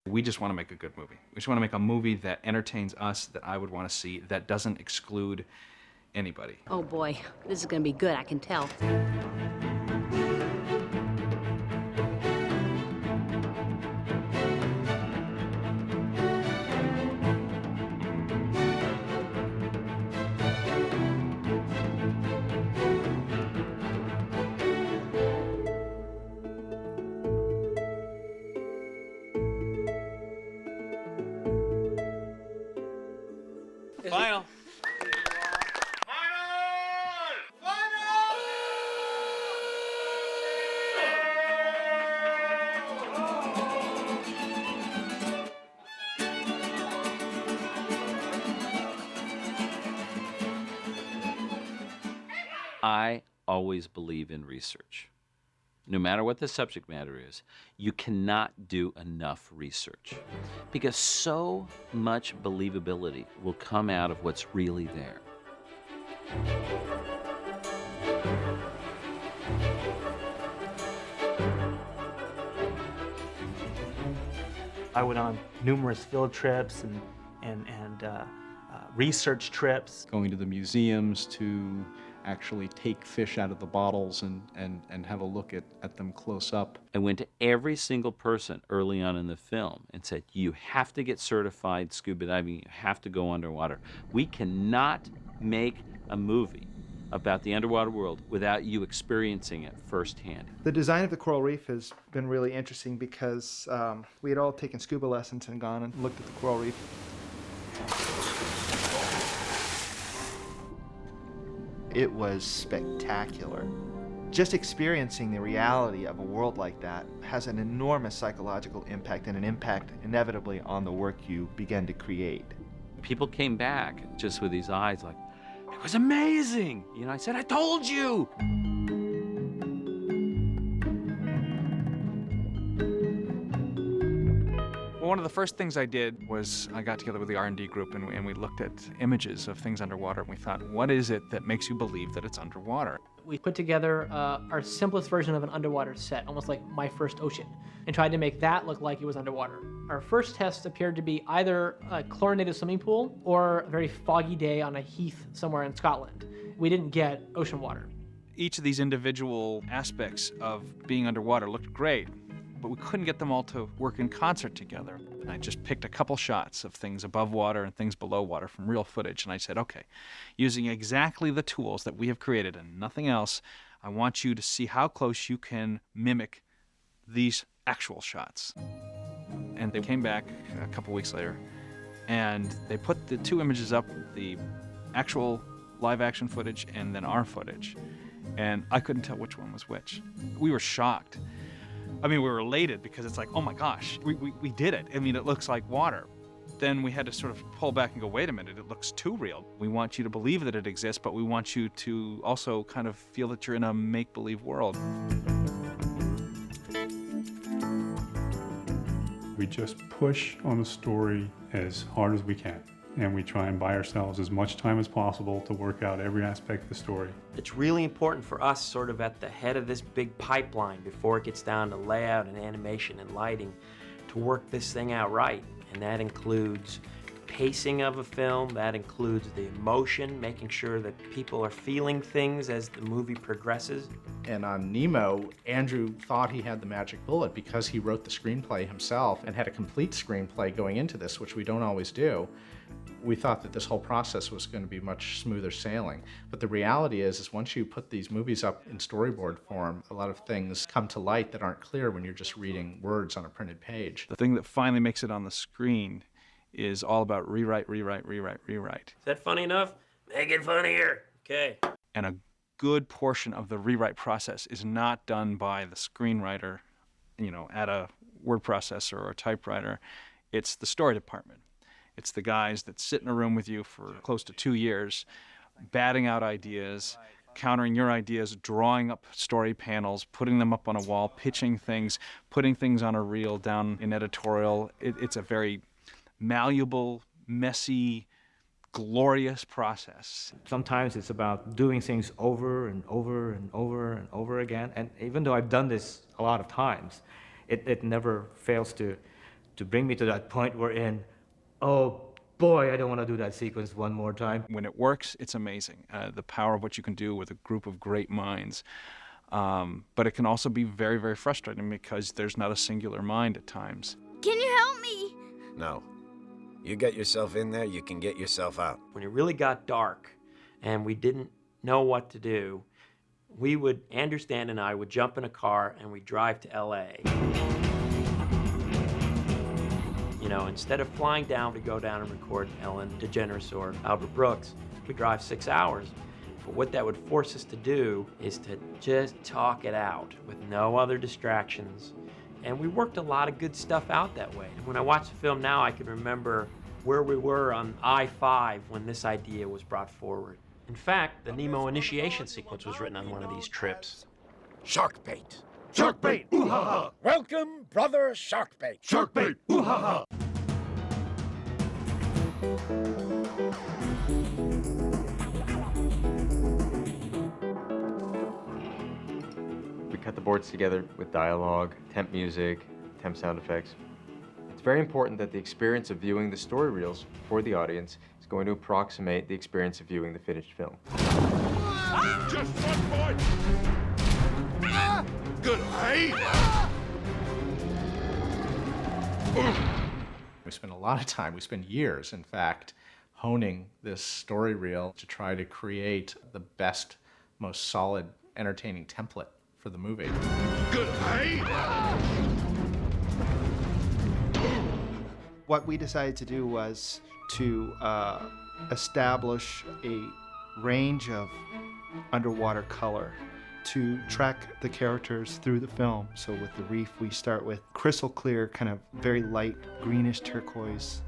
We just want to make a good movie. We just want to make a movie that entertains us, that I would want to see, that doesn't exclude anybody. Oh boy, this is gonna be good, I can tell. Final. I always believe in research. No matter what the subject matter is, you cannot do enough research because so much believability will come out of what's really there. I went on numerous field trips and research trips. Going to the museums to actually take fish out of the bottles and have a look at them close up. I went to every single person early on in the film and said, you have to get certified scuba diving, you have to go underwater. We cannot make a movie about the underwater world without you experiencing it firsthand. The design of the coral reef has been really interesting because we had all taken scuba lessons and gone and looked at the coral reef. It was spectacular. Just experiencing the reality of a world like that has an enormous psychological impact and an impact inevitably on the work you begin to create. People came back just with these eyes like, it was amazing. You know, I said, I told you. Well, one of the first things I did was I got together with the R&D group and we looked at images of things underwater and we thought, what is it that makes you believe that it's underwater? We put together our simplest version of an underwater set, almost like My First Ocean, and tried to make that look like it was underwater. Our first test appeared to be either a chlorinated swimming pool or a very foggy day on a heath somewhere in Scotland. We didn't get ocean water. Each of these individual aspects of being underwater looked great, but we couldn't get them all to work in concert together. And I just picked a couple shots of things above water and things below water from real footage, and I said, okay, using exactly the tools that we have created and nothing else, I want you to see how close you can mimic these actual shots. And they came back a couple weeks later, and they put the two images up, the actual live action footage and then our footage, and I couldn't tell which one was which. We were shocked. I mean, we were elated because it's like, oh my gosh, we did it. I mean, it looks like water. Then we had to sort of pull back and go, wait a minute, it looks too real. We want you to believe that it exists, but we want you to also kind of feel that you're in a make-believe world. We just push on the story as hard as we can, and we try and buy ourselves as much time as possible to work out every aspect of the story. It's really important for us, sort of at the head of this big pipeline before it gets down to layout and animation and lighting, to work this thing out right. And that includes pacing of a film, that includes the emotion, making sure that people are feeling things as the movie progresses. And on Nemo, Andrew thought he had the magic bullet because he wrote the screenplay himself and had a complete screenplay going into this, which we don't always do. We thought that this whole process was going to be much smoother sailing. But the reality is once you put these movies up in storyboard form, a lot of things come to light that aren't clear when you're just reading words on a printed page. The thing that finally makes it on the screen is all about rewrite, rewrite, rewrite, rewrite. Is that funny enough? Make it funnier. Okay. And a good portion of the rewrite process is not done by the screenwriter, you know, at a word processor or a typewriter. It's the story department. It's the guys that sit in a room with you for close to 2 years, batting out ideas, countering your ideas, drawing up story panels, putting them up on a wall, pitching things, putting things on a reel down in editorial. It's a very malleable, messy, glorious process. Sometimes it's about doing things over and over and over and over again. And even though I've done this a lot of times, it never fails to to bring me to that point wherein, oh boy, I don't want to do that sequence one more time. When it works, it's amazing. The power of what you can do with a group of great minds. But it can also be very, very frustrating because there's not a singular mind at times. Can you help me? No. You get yourself in there, you can get yourself out. When it really got dark and we didn't know what to do, Andrew Stan and I would jump in a car and we'd drive to LA. You know, instead of flying down to go down and record Ellen DeGeneres or Albert Brooks, we drive 6 hours. But what that would force us to do is to just talk it out with no other distractions. And we worked a lot of good stuff out that way. And when I watch the film now, I can remember where we were on I-5 when this idea was brought forward. In fact, the Nemo initiation sequence was written on one of these trips. Shark bait. Shark bait! Ooh ha ha! Welcome, brother Shark bait! Shark bait! Ooh ha ha! We cut the boards together with dialogue, temp music, temp sound effects. It's very important that the experience of viewing the story reels for the audience is going to approximate the experience of viewing the finished film. Just one point! Good eye! We spent a lot of time, we spent years, in fact, honing this story reel to try to create the best, most solid, entertaining template for the movie. Good eye! What we decided to do was to establish a range of underwater color to track the characters through the film. So with the reef, we start with crystal clear, kind of very light greenish turquoise.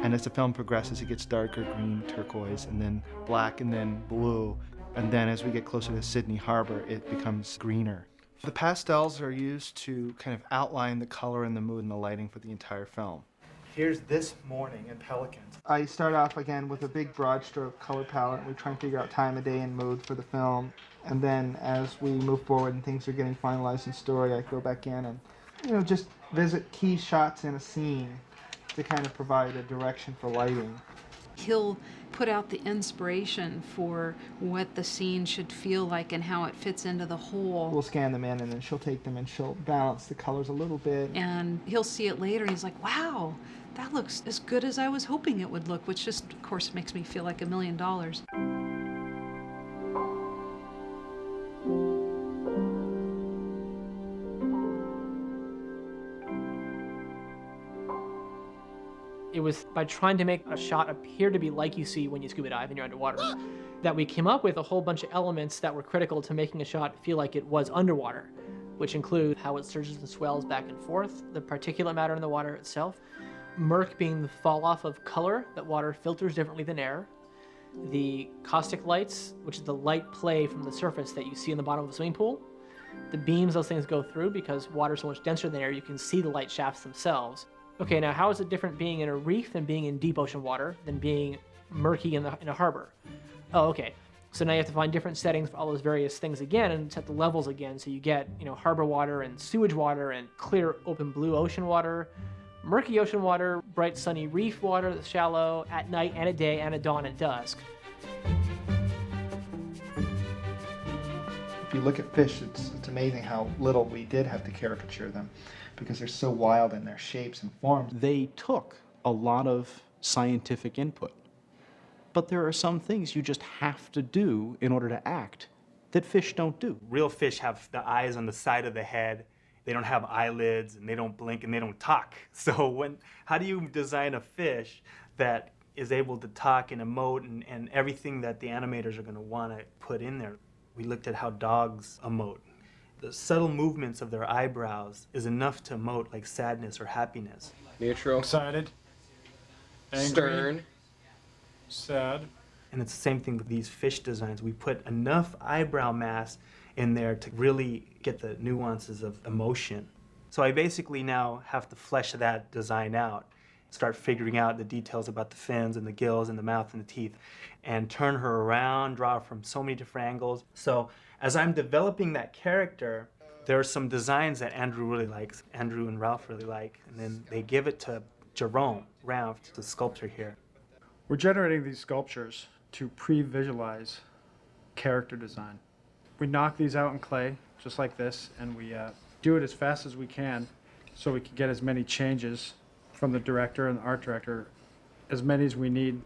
And as the film progresses, it gets darker green turquoise, and then black, and then blue. And then as we get closer to Sydney Harbor, it becomes greener. The pastels are used to kind of outline the color and the mood and the lighting for the entire film. Here's this morning in Pelicans. I start off again with a big broad stroke color palette. We try and figure out time of day and mood for the film. And then as we move forward and things are getting finalized in story, I go back in and, just visit key shots in a scene to kind of provide a direction for lighting. He'll put out the inspiration for what the scene should feel like and how it fits into the whole. We'll scan them in, and then she'll take them and she'll balance the colors a little bit. And he'll see it later and he's like, wow, that looks as good as I was hoping it would look, which just, of course, makes me feel like $1 million. It was by trying to make a shot appear to be like you see when you scuba dive and you're underwater that we came up with a whole bunch of elements that were critical to making a shot feel like it was underwater, which include how it surges and swells back and forth, the particulate matter in the water itself, murk being the fall off of color, that water filters differently than air, the caustic lights, which is the light play from the surface that you see in the bottom of a swimming pool, the beams those things go through because water is so much denser than air, you can see the light shafts themselves. Okay, now how is it different being in a reef than being in deep ocean water than being murky in a harbor? Oh, okay. So now you have to find different settings for all those various things again and set the levels again. So you get, harbor water and sewage water and clear open blue ocean water, murky ocean water, bright sunny reef water that's shallow at night and at day and at dawn and dusk. If you look at fish, it's amazing how little we did have to caricature them, because they're so wild in their shapes and forms. They took a lot of scientific input, but there are some things you just have to do in order to act that fish don't do. Real fish have the eyes on the side of the head. They don't have eyelids, and they don't blink, and they don't talk. So how do you design a fish that is able to talk and emote and everything that the animators are going to want to put in there? We looked at how dogs emote. The subtle movements of their eyebrows is enough to emote like sadness or happiness. Neutral. Excited. Angry. Stern. Sad. And it's the same thing with these fish designs. We put enough eyebrow mass in there to really get the nuances of emotion. So I basically now have to flesh that design out, start figuring out the details about the fins and the gills and the mouth and the teeth, and turn her around, draw her from so many different angles. So as I'm developing that character, There are some designs that Andrew really likes, Andrew and Ralph really like, and then they give it to Jerome Ralph, the sculptor here. We're generating these sculptures to pre-visualize character design. We knock these out in clay, just like this, and we do it as fast as we can so we can get as many changes from the director and the art director, as many as we need.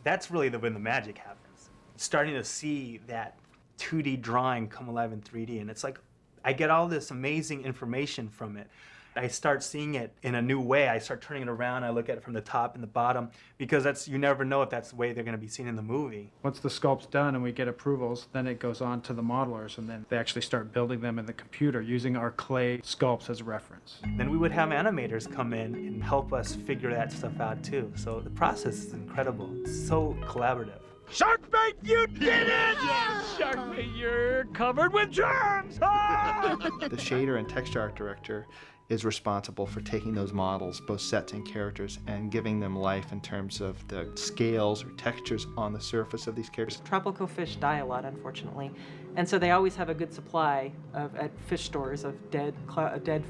That's really when the magic happens. Starting to see that 2D drawing come alive in 3D, and it's like I get all this amazing information from it. I start seeing it in a new way. I start turning it around. I look at it from the top and the bottom, because you never know if that's the way they're going to be seen in the movie. Once the sculpt's done and we get approvals, then it goes on to the modelers, and then they actually start building them in the computer using our clay sculpts as reference. Then we would have animators come in and help us figure that stuff out too. So the process is incredible. It's so collaborative. Sharkbait, you did it! Yes, Sharkbait, you're covered with germs! The shader and texture art director is responsible for taking those models, both sets and characters, and giving them life in terms of the scales or textures on the surface of these characters. Tropical fish die a lot, unfortunately, and so they always have a good supply at fish stores of dead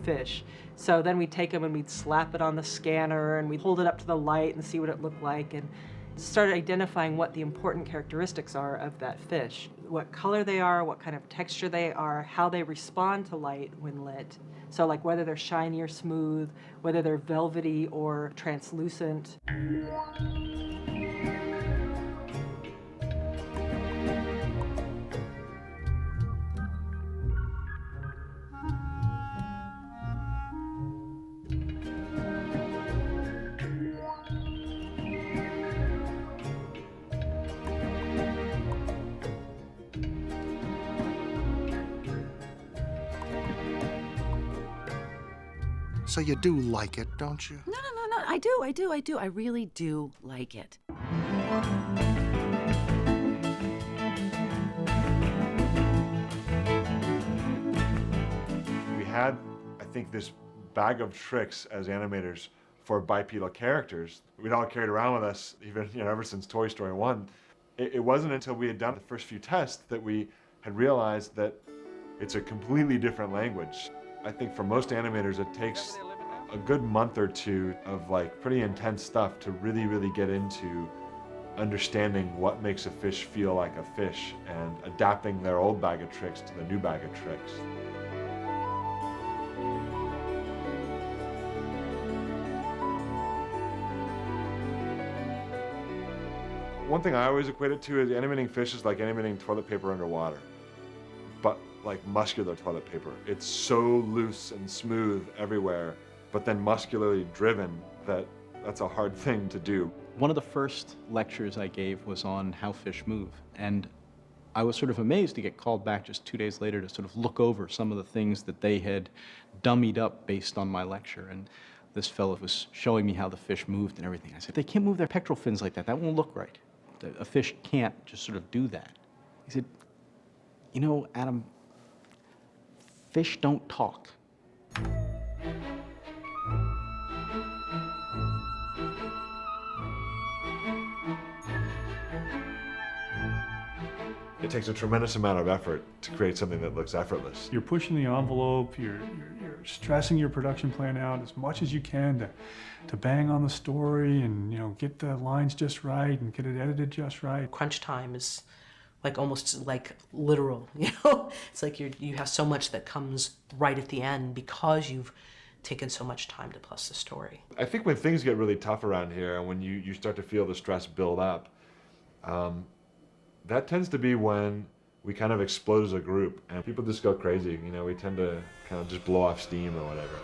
fish. So then we'd take them and we'd slap it on the scanner and we'd hold it up to the light and see what it looked like, and started identifying what the important characteristics are of that fish, what color they are, what kind of texture they are, how they respond to light when lit. So like whether they're shiny or smooth, whether they're velvety or translucent. So you do like it, don't you? No. I do. I really do like it. We had, I think, this bag of tricks as animators for bipedal characters. We'd all carried around with us, even ever since Toy Story 1. It wasn't until we had done the first few tests that we had realized that it's a completely different language. I think for most animators, it takes a good month or two of like pretty intense stuff to really get into understanding what makes a fish feel like a fish and adapting their old bag of tricks to the new bag of tricks. One thing I always equate it to is animating fish is like animating toilet paper underwater, but like muscular toilet paper. It's so loose and smooth everywhere, but then muscularly driven that's a hard thing to do. One of the first lectures I gave was on how fish move, and I was sort of amazed to get called back just 2 days later to sort of look over some of the things that they had dummied up based on my lecture. And this fellow was showing me how the fish moved and everything. I said, they can't move their pectoral fins like that. That won't look right. A fish can't just sort of do that. He said, you know, Adam, fish don't talk. It takes a tremendous amount of effort to create something that looks effortless. You're pushing the envelope, you're stressing your production plan out as much as you can to bang on the story and get the lines just right and get it edited just right. Crunch time is like almost like literal, It's like you have so much that comes right at the end because you've taken so much time to plus the story. I think when things get really tough around here and when you start to feel the stress build up, that tends to be when we kind of explode as a group and people just go crazy. We tend to kind of just blow off steam or whatever.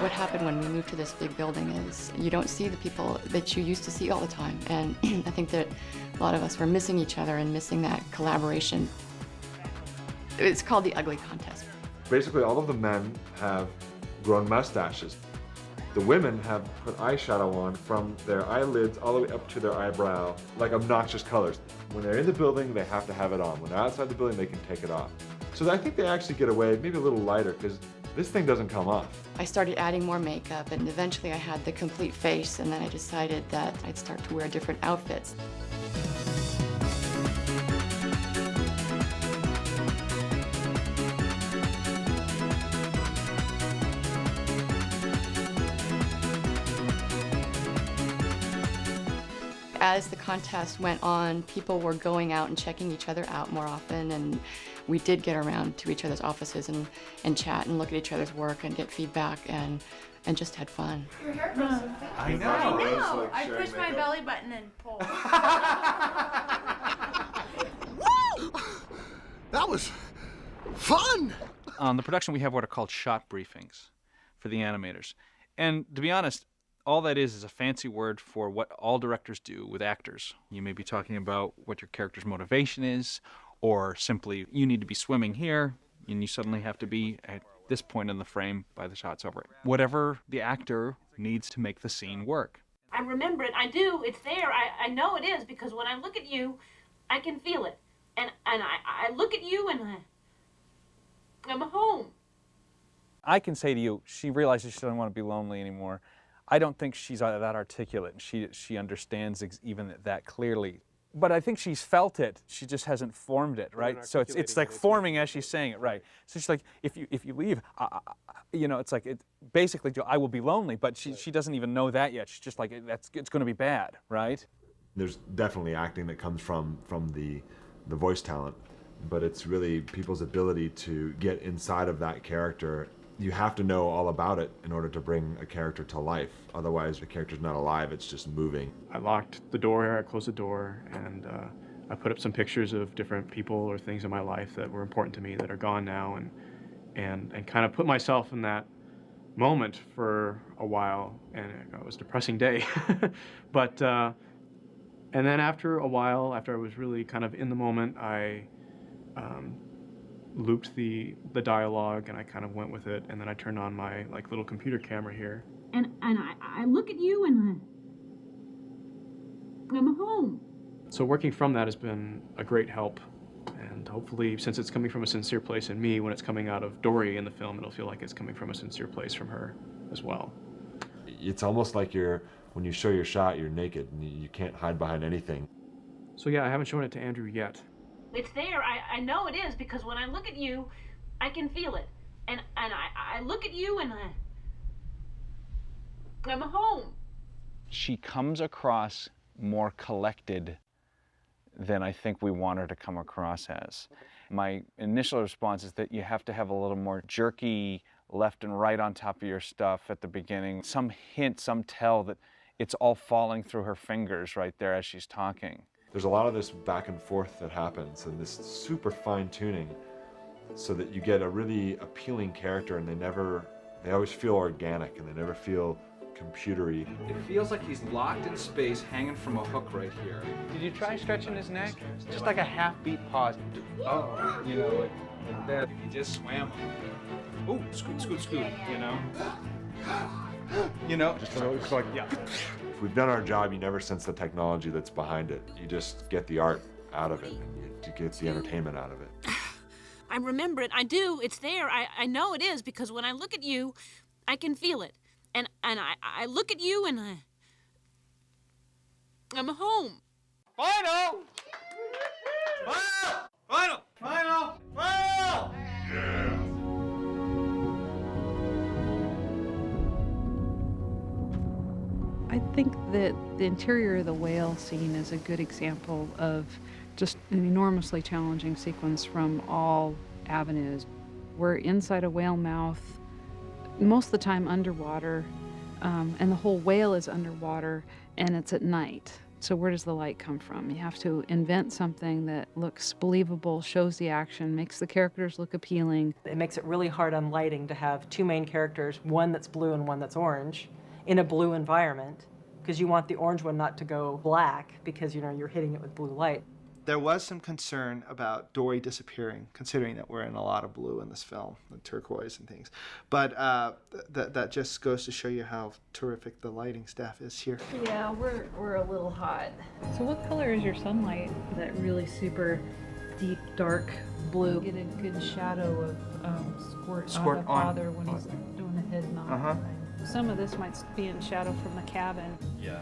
What happened when we moved to this big building is you don't see the people that you used to see all the time. And I think that a lot of us were missing each other and missing that collaboration. It's called the Ugly Contest. Basically, all of the men have grown mustaches. The women have put eyeshadow on from their eyelids all the way up to their eyebrow, like obnoxious colors. When they're in the building, they have to have it on. When they're outside the building, they can take it off. So I think they actually get away maybe a little lighter because this thing doesn't come off. I started adding more makeup, and eventually I had the complete face, and then I decided that I'd start to wear different outfits. As the contest went on, people were going out and checking each other out more often, and we did get around to each other's offices and chat and look at each other's work and get feedback and just had fun. Your hair feels so thick. I know. I pushed my belly button and pulled. Woo! That was fun! On the production, we have what are called shot briefings for the animators. And to be honest, all that is a fancy word for what all directors do with actors. You may be talking about what your character's motivation is, or simply you need to be swimming here, and you suddenly have to be at this point in the frame by the shot's over. Whatever the actor needs to make the scene work. I remember it. I do. It's there. I know it is because when I look at you, I can feel it. And I look at you and I'm home. I can say to you, she realizes she doesn't want to be lonely anymore. I don't think she's that articulate, and she understands even that clearly. But I think she's felt it. She just hasn't formed it, right? So it's like forming as she's saying it, right? So she's like, if you leave, it's like basically I will be lonely. But she doesn't even know that yet. She's just like it's going to be bad, right? There's definitely acting that comes from the voice talent, but it's really people's ability to get inside of that character. You have to know all about it in order to bring a character to life. Otherwise, the character's not alive, it's just moving. I locked the door, I closed the door, and I put up some pictures of different people or things in my life that were important to me that are gone now, and kind of put myself in that moment for a while, and it was a depressing day. But, and then after a while, after I was really kind of in the moment, I looped the dialogue and I kind of went with it, and then I turned on my little computer camera here. And I look at you and I'm home. So working from that has been a great help, and hopefully, since it's coming from a sincere place in me, when it's coming out of Dory in the film, it'll feel like it's coming from a sincere place from her as well. It's almost like when you show your shot, you're naked and you can't hide behind anything. So yeah, I haven't shown it to Andrew yet. It's there. I know it is because when I look at you, I can feel it. And I look at you and I'm home. She comes across more collected than I think we want her to come across as. My initial response is that you have to have a little more jerky left and right on top of your stuff at the beginning. Some hint, some tell that it's all falling through her fingers right there as she's talking. There's a lot of this back and forth that happens, and this super fine tuning, so that you get a really appealing character, and they always feel organic, and they never feel computery. It feels like he's locked in space, hanging from a hook right here. Did you try stretching his neck? Just like a half-beat pause. Oh, like that. He just swam. Oh, scoot, Just it's like, yeah. If we've done our job, you never sense the technology that's behind it. You just get the art out of it, and you get the entertainment out of it. I remember it. I do. It's there. I know it is because when I look at you, I can feel it. And I look at you and I'm home. Final! Yeah! I think that the interior of the whale scene is a good example of just an enormously challenging sequence from all avenues. We're inside a whale mouth, most of the time underwater, and the whole whale is underwater, and it's at night. So where does the light come from? You have to invent something that looks believable, shows the action, makes the characters look appealing. It makes it really hard on lighting to have two main characters, one that's blue and one that's orange, in a blue environment, because you want the orange one not to go black because you're hitting it with blue light. There was some concern about Dory disappearing, considering that we're in a lot of blue in this film, and turquoise and things. But that just goes to show you how terrific the lighting staff is here. Yeah, we're a little hot. So what color is your sunlight? That really super deep, dark blue. Get a good shadow of Squirt on the father when he's doing the head nod. Some of this might be in shadow from the cabin. Yeah.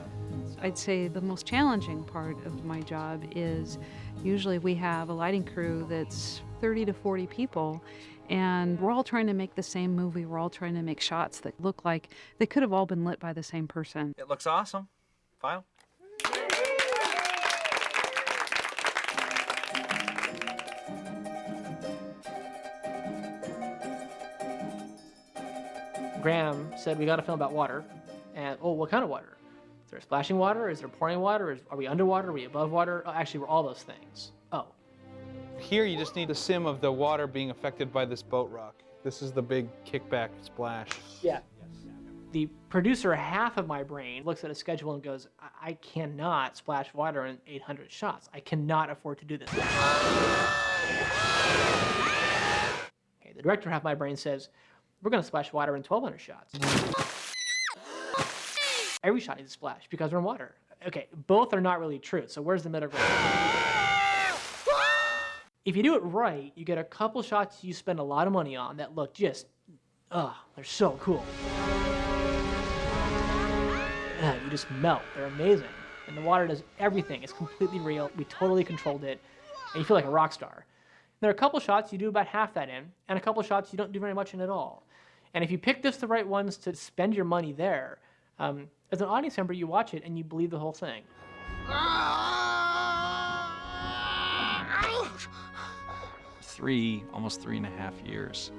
I'd say the most challenging part of my job is usually we have a lighting crew that's 30 to 40 people, and we're all trying to make the same movie. We're all trying to make shots that look like they could have all been lit by the same person. It looks awesome. Final. Graham said, we got to film about water. And, oh, what kind of water? Is there splashing water? Is there pouring water? Are we underwater? Are we above water? Oh, actually, we're all those things. Oh. Here you just need the sim of the water being affected by this boat rock. This is the big kickback splash. Yeah. The producer, half of my brain, looks at a schedule and goes, I cannot splash water in 800 shots. I cannot afford to do this. Okay, the director, half my brain says, we're going to splash water in 1,200 shots. Every shot needs a splash because we're in water. Okay, both are not really true, so where's the middle ground? If you do it right, you get a couple shots you spend a lot of money on that look just, they're so cool. You just melt. They're amazing. And the water does everything. It's completely real. We totally controlled it. And you feel like a rock star. There are a couple shots you do about half that in, and a couple shots you don't do very much in at all. And if you pick just the right ones to spend your money there, as an audience member, you watch it and you believe the whole thing. Almost 3.5 years.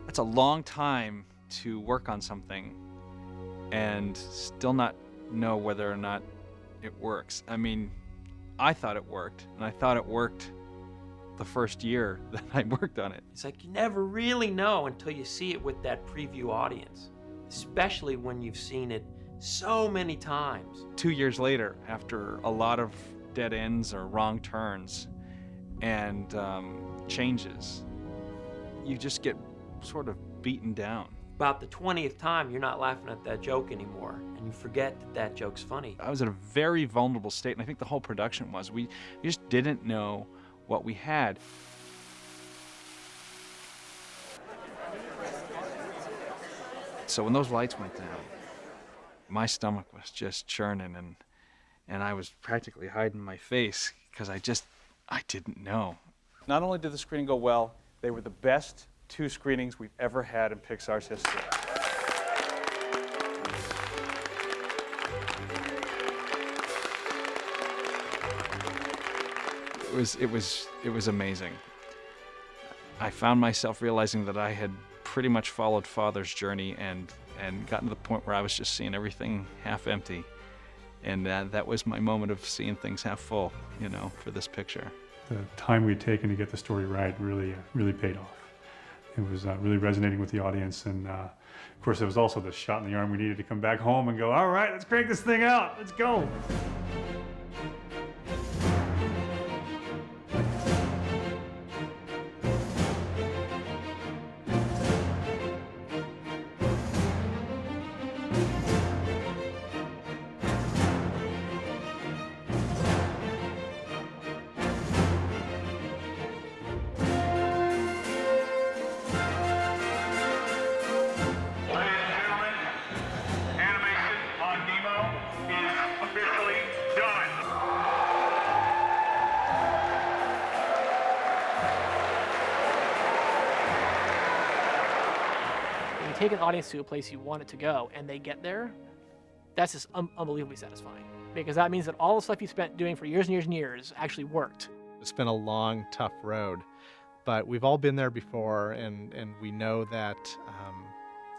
That's a long time to work on something and still not know whether or not it works. I mean, I thought it worked, and I thought it worked the first year that I worked on it. It's like you never really know until you see it with that preview audience, especially when you've seen it so many times. 2 years later, after a lot of dead ends or wrong turns and changes, you just get sort of beaten down. About the 20th time, you're not laughing at that joke anymore, and you forget that that joke's funny. I was in a very vulnerable state, and I think the whole production was. We just didn't know what we had. So when those lights went down, my stomach was just churning, and I was practically hiding my face because I didn't know. Not only did the screening go well, they were the best 2 screenings we've ever had in Pixar's history. It was amazing. I found myself realizing that I had pretty much followed Father's journey and gotten to the point where I was just seeing everything half empty. And that was my moment of seeing things half full, for this picture. The time we'd taken to get the story right really paid off. It was really resonating with the audience, and of course it was also the shot in the arm we needed to come back home and go, all right, let's crank this thing out, let's go. Take an audience to a place you want it to go and they get there, that's just unbelievably satisfying, because that means that all the stuff you spent doing for years and years and years actually worked. It's been a long, tough road, but we've all been there before, and we know that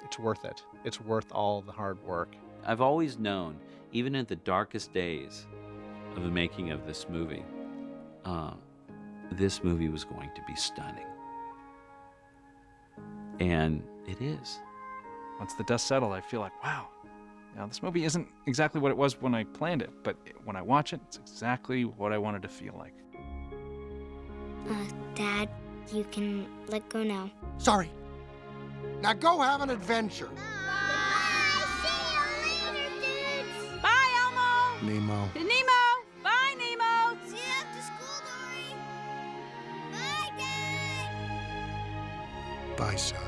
it's worth it. It's worth all the hard work. I've always known, even in the darkest days of the making of this movie was going to be stunning. And it is. Once the dust settled, I feel like, wow, Now, this movie isn't exactly what it was when I planned it, but when I watch it, it's exactly what I wanted to feel like. Dad, you can let go now. Sorry. Now go have an adventure. Bye, Elmo. Nemo. Nemo. Bye, Nemo. See you after school, Dory. Bye, Dad. Bye, son.